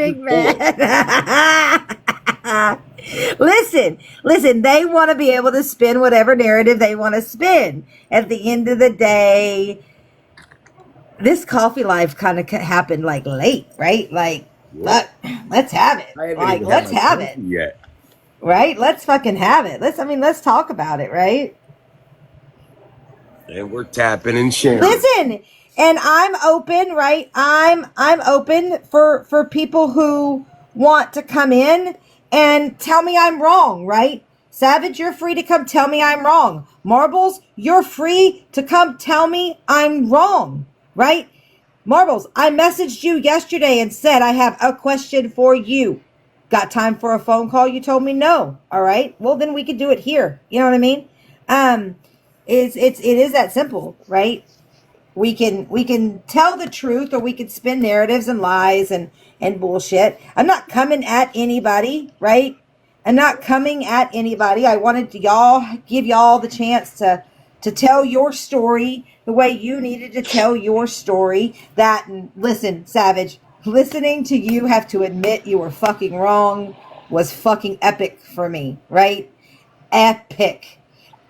Big full. man. Listen, they want to be able to spin whatever narrative they want to spin. At the end of the day, this coffee life kind of happened like late, right? Like, Yep. fuck, let's have it. I haven't Like, even had let's my have coffee it, yet. right? Let's fucking have it. Let's talk about it, right? And we're tapping and sharing. Listen, and I'm open, right? I'm open for people who want to come in and tell me I'm wrong, right? Savage, you're free to come tell me I'm wrong. Marbles, you're free to come tell me I'm wrong, right? Marbles, I messaged you yesterday and said I have a question for you. Got time for a phone call? You told me no. All right. Well, then we could do it here. You know what I mean? Um, it is that simple, right? We can tell the truth, or we can spin narratives and lies and bullshit. I'm not coming at anybody, right? I'm not coming at anybody. I wanted to give y'all the chance to tell your story the way you needed to tell your story. That, and listen, Savage, listening to you have to admit you were fucking wrong was fucking epic for me, right?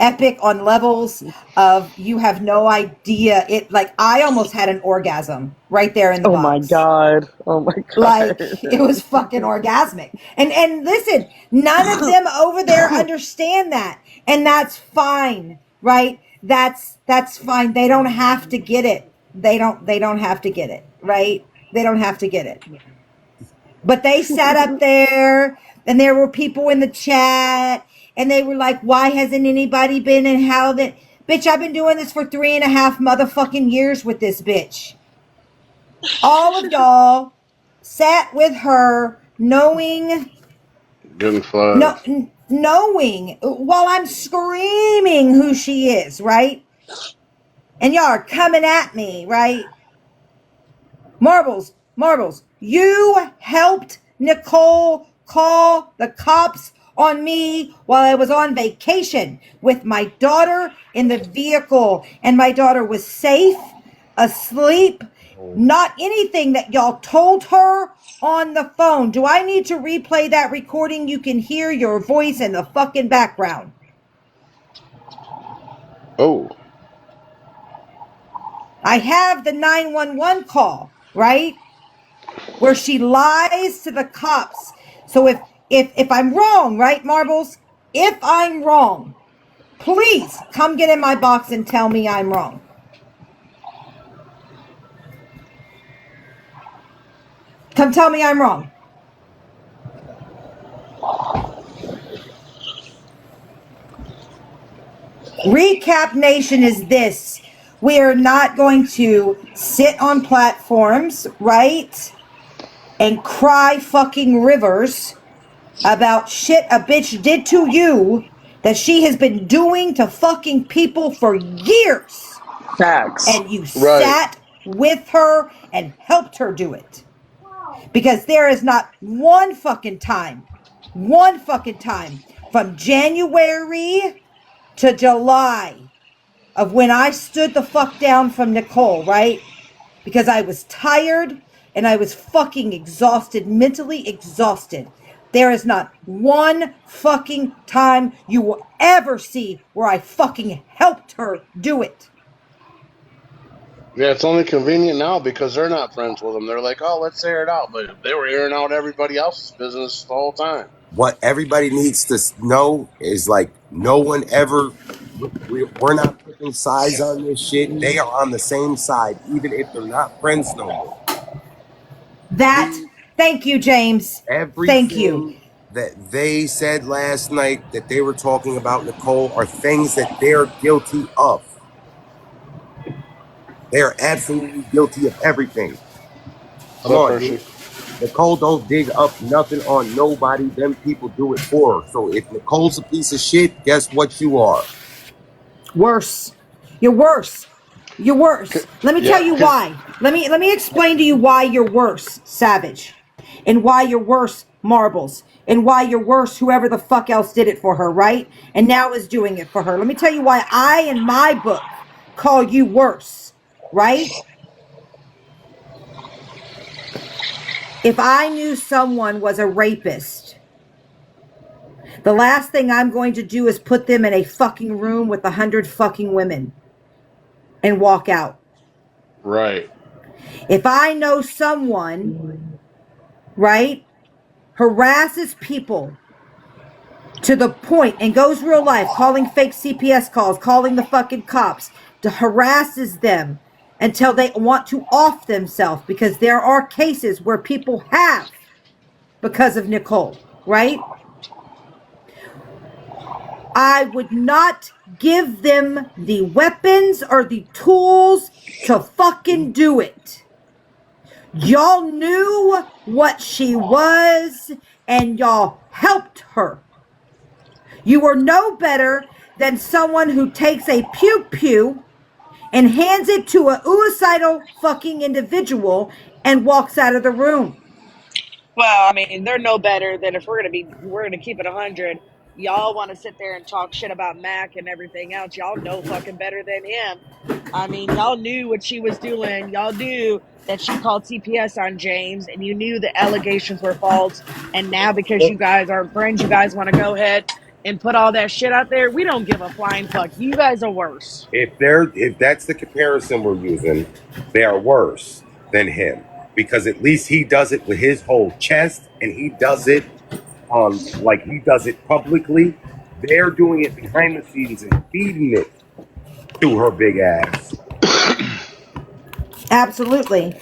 Epic on levels of you have no idea. It, like, I almost had an orgasm right there in the Oh my box. god. Oh my Like, god. it was fucking orgasmic. And listen, none of them over there understand that. And that's fine, right? That's fine. They don't have to get it. They don't have to get it, right? They don't have to get it. But they sat up there and there were people in the chat and they were like, why hasn't anybody been and how that? Bitch, I've been doing this for 3.5 motherfucking years with this bitch. All of y'all sat with her knowing, Getting no, flagged. knowing while I'm screaming who she is, right? And y'all are coming at me, right? Marbles, you helped Nicole call the cops on me while I was on vacation with my daughter in the vehicle, and my daughter was safe, asleep, not anything that y'all told her on the phone. Do I need to replay that recording? You can hear your voice in the fucking background. Oh, I have the 911 call, right? Where she lies to the cops. So if I'm wrong, right, Marbles? If I'm wrong, please come get in my box and tell me I'm wrong. Come tell me I'm wrong. Recap Nation is this. We are not going to sit on platforms, right? And cry fucking rivers about shit a bitch did to you that she has been doing to fucking people for years. Facts. And you right. sat with her and helped her do it. Because there is not one fucking time from January to July of when I stood the fuck down from Nicole, right? Because I was tired and I was fucking exhausted, mentally exhausted. There is not one fucking time you will ever see where I fucking helped her do it. Yeah, it's only convenient now because they're not friends with them. They're like, oh, let's air it out. But they were airing out everybody else's business the whole time. What everybody needs to know is like no one ever. We're not picking sides on this shit. They are on the same side, even if they're not friends no more. That, We thank you, James. Thank you. everything that they said last night that they were talking about Nicole are things that they're guilty of. They are absolutely guilty of everything. What's Come up, on, Hershey? dude. Nicole don't dig up nothing on nobody. Them people do it for her. So if Nicole's a piece of shit, guess what you are? Worse. You're worse. You're worse. Let me tell Yeah, you because why. Let me explain to you why you're worse, Savage. And why you're worse, Marbles. And why you're worse, whoever the fuck else did it for her, right? And now is doing it for her. Let me tell you why I, in my book, call you worse, right? If I knew someone was a rapist, the last thing I'm going to do is put them in a fucking room with 100 fucking women and walk out. Right. If I know someone, right, harasses people to the point and goes real life, calling fake CPS calls, calling the fucking cops, to harasses them until they want to off themselves, because there are cases where people have because of Nicole, right? I would not give them the weapons or the tools to fucking do it. Y'all knew what she was and y'all helped her. You are no better than someone who takes a pew-pew and hands it to a suicidal fucking individual and walks out of the room. Well, I mean, they're no better than if we're gonna keep it 100. Y'all want to sit there and talk shit about Mac and everything else. Y'all know fucking better than him. I mean, y'all knew what she was doing. Y'all knew that she called CPS on James, and you knew the allegations were false. And now, because you guys are friends, you guys want to go ahead and put all that shit out there. We don't give a flying fuck. You guys are worse. If that's the comparison we're using, they are worse than him, because at least he does it with his whole chest, and he does it on like he does it publicly. They're doing it behind the scenes and feeding it to her big ass. Absolutely.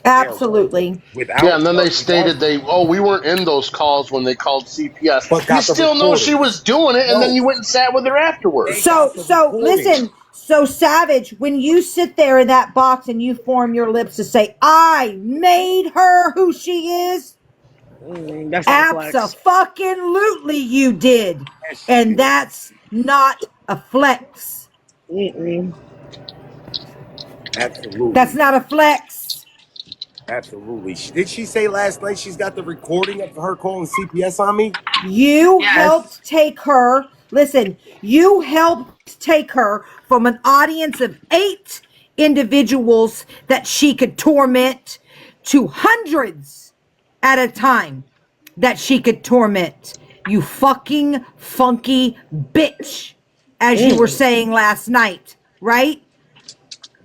Absolutely. Yeah, and then they stated we weren't in those calls when they called CPS. But you still know she was doing it, and then you went and sat with her afterwards. So listen, so Savage, when you sit there in that box and you form your lips to say, I made her who she is, that's abso-fucking-lutely you did. And that's not a flex. Absolutely. That's not a flex. Absolutely. Did she say last night she's got the recording of her calling CPS on me? You helped take her. Listen, you helped take her from an audience of 8 individuals that she could torment to hundreds at a time that she could torment. You fucking funky bitch, as you were saying last night, right?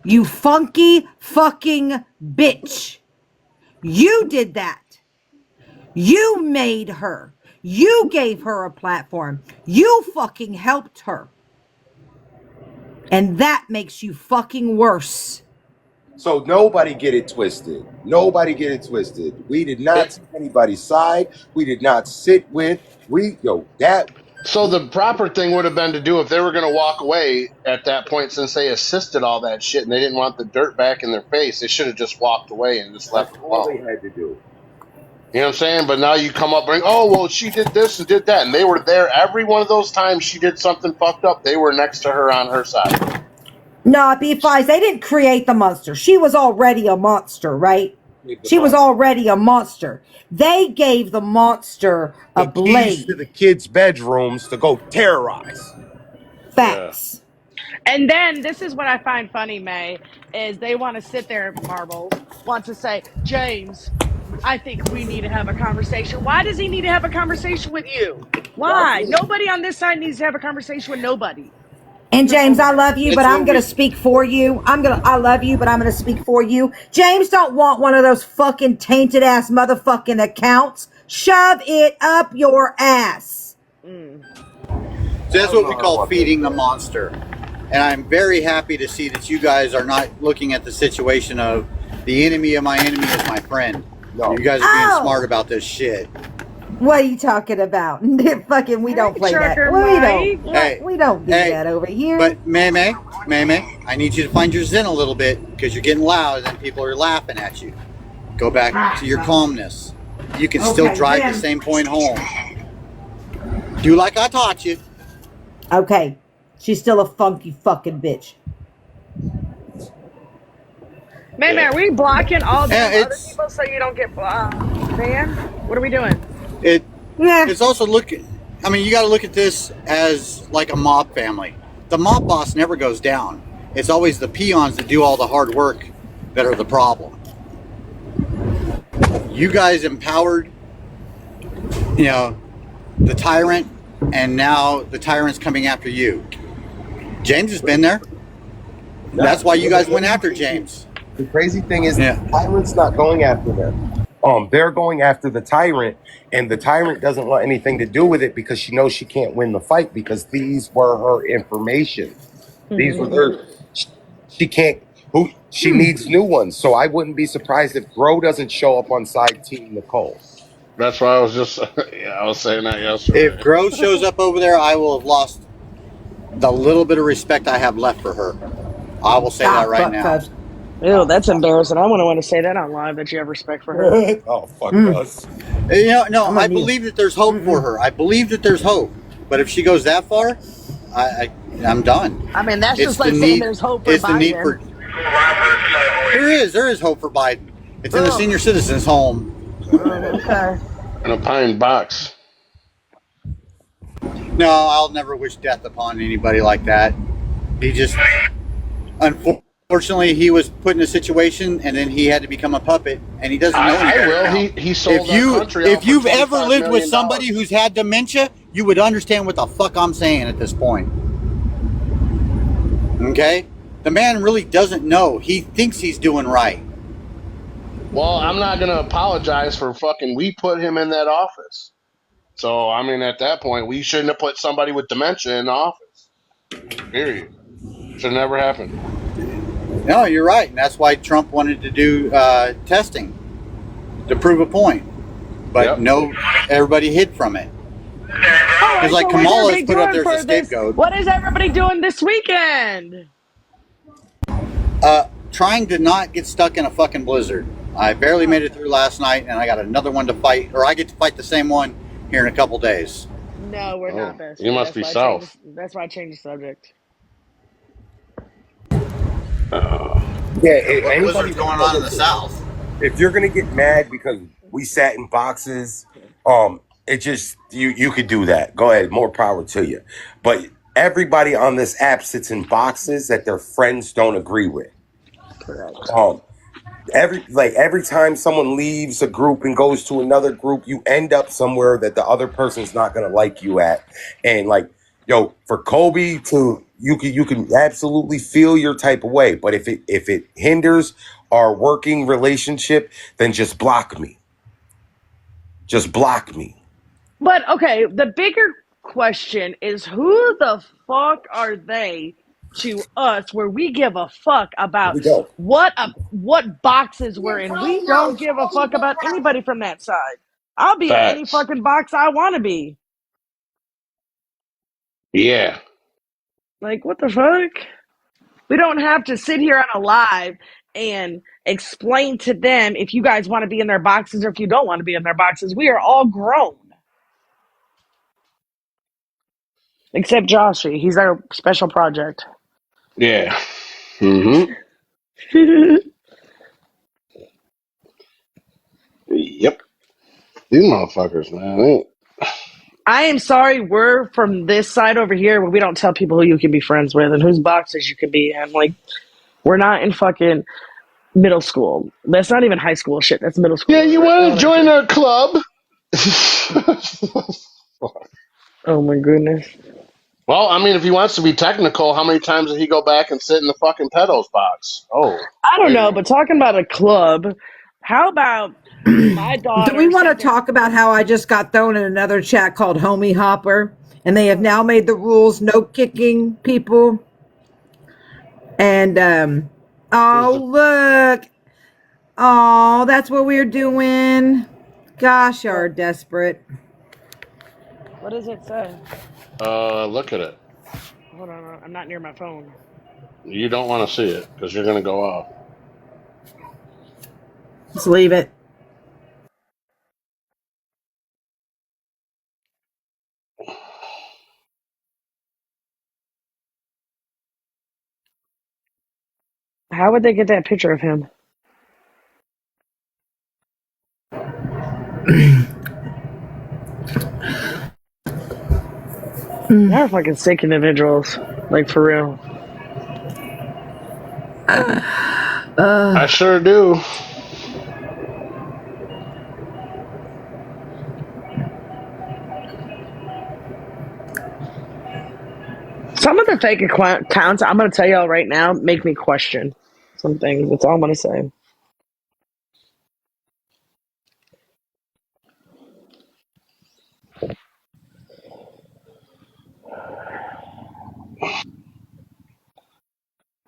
You funky fucking bitch. You did that. You made her. You gave her a platform. You fucking helped her. And that makes you fucking worse. So nobody get it twisted. Nobody get it twisted. We did not take anybody's side. We did not sit with. So the proper thing would have been to do, if they were going to walk away at that point, since they assisted all that shit and they didn't want the dirt back in their face, they should have just walked away and just left it alone. All they had to do. You know what I'm saying? But now you come up and she did this and did that, and they were there every one of those times she did something fucked up. They were next to her on her side. No, be advised, they didn't create the monster. She was already a monster, right? She was already a monster. They gave the monster a blade to the kids' bedrooms to go terrorize. Facts. Yeah. And then this is what I find funny, May, is they want to sit there, Marbles, want to say, James, I think we need to have a conversation. Why does he need to have a conversation with you? Why? Nobody on this side needs to have a conversation with nobody. And James, I love you, but I'm going to speak for you. I love you, but I'm going to speak for you. James don't want one of those fucking tainted ass motherfucking accounts. Shove it up your ass. So that's what we call feeding the monster. And I'm very happy to see that you guys are not looking at the situation of the enemy of my enemy is my friend. No. You guys are being smart about this shit. What are you talking about? Fucking, we don't play that. We don't do that over here. But Mae Mae, I need you to find your zen a little bit, because you're getting loud and people are laughing at you. Go back to your calmness. You can still drive the same point home. Do like I taught you. Okay. She's still a funky fucking bitch. Mae Mae, are we blocking all the other people so you don't get banned? What are we doing? It's also I mean, you got to look at this as like a mob family. The mob boss never goes down. It's always the peons that do all the hard work that are the problem. You guys empowered, the tyrant, and now the tyrant's coming after you. James has been there. That's why you guys went after James. The crazy thing is, the tyrant's not going after them. They're going after the tyrant, and the tyrant doesn't want anything to do with it because she knows she can't win the fight because these were her information. These were her. She can't. She needs new ones. So I wouldn't be surprised if Gro doesn't show up on side Team Nicole. That's why I was just. I was saying that yesterday. If Gro shows up over there, I will have lost the little bit of respect I have left for her. I will say that right now. Ew, that's embarrassing. I wouldn't want to say that on live that you have respect for her. Oh, fuck us. I believe that there's hope for her. I believe that there's hope. But if she goes that far, I'm done. I mean, that's just like saying there's hope for Biden. There is hope for Biden. It's in the senior citizens home. Okay. In a pine box. No, I'll never wish death upon anybody like that. He just, unfortunately, he was put in a situation, and then he had to become a puppet, and he doesn't know any better now. He sold that country. If you've ever lived with somebody who's had dementia, you would understand what the fuck I'm saying at this point. Okay? The man really doesn't know. He thinks he's doing right. Well, I'm not going to apologize for we put him in that office. So, I mean, at that point, we shouldn't have put somebody with dementia in the office. Period. Should never happen. No, you're right. And that's why Trump wanted to do testing to prove a point. But no, everybody hid from it. Because like Kamala's put up there as a scapegoat. What is everybody doing this weekend? Trying to not get stuck in a fucking blizzard. I barely made it through last night, and I got another one to fight, or I get to fight the same one here in a couple days. No, we're not best. You must be south. That's why I changed the subject. What's going on in the south? If you're gonna get mad because we sat in boxes, it just you could do that. Go ahead, more power to you. But everybody on this app sits in boxes that their friends don't agree with. Correct. Every time someone leaves a group and goes to another group, you end up somewhere that the other person's not gonna like you at. And for Kobe to you can absolutely feel your type of way, but if it hinders our working relationship, then just block me. Just block me. But okay, the bigger question is who the fuck are they to us where we give a fuck about what boxes we're in? We don't give a fuck about anybody from that side. I'll be in any fucking box I want to be. Yeah. Like, what the fuck? We don't have to sit here on a live and explain to them if you guys want to be in their boxes or if you don't want to be in their boxes. We are all grown. Except Joshy. He's our special project. Yeah. Mm-hmm. Yep. These motherfuckers, man. I am sorry we're from this side over here where we don't tell people who you can be friends with and whose boxes you can be in. Like, we're not in fucking middle school. That's not even high school shit. That's middle school. Yeah, you want to join our club? Oh, my goodness. Well, I mean, if he wants to be technical, how many times did he go back and sit in the fucking pedos box? Oh. I don't know, but talking about a club, how about my daughter? Do we want to talk about how I just got thrown in another chat called Homie Hopper, and they have now made the rules no kicking people? And look, that's what we're doing. Gosh, are desperate. What does it say? Look at it. Hold on, I'm not near my phone. You don't want to see it because you're going to go off. Just leave it. How would they get that picture of him? They're fucking sick individuals. Like, for real. I sure do. Some of the fake accounts, I'm going to tell y'all right now, make me question some things. That's all I'm going to say.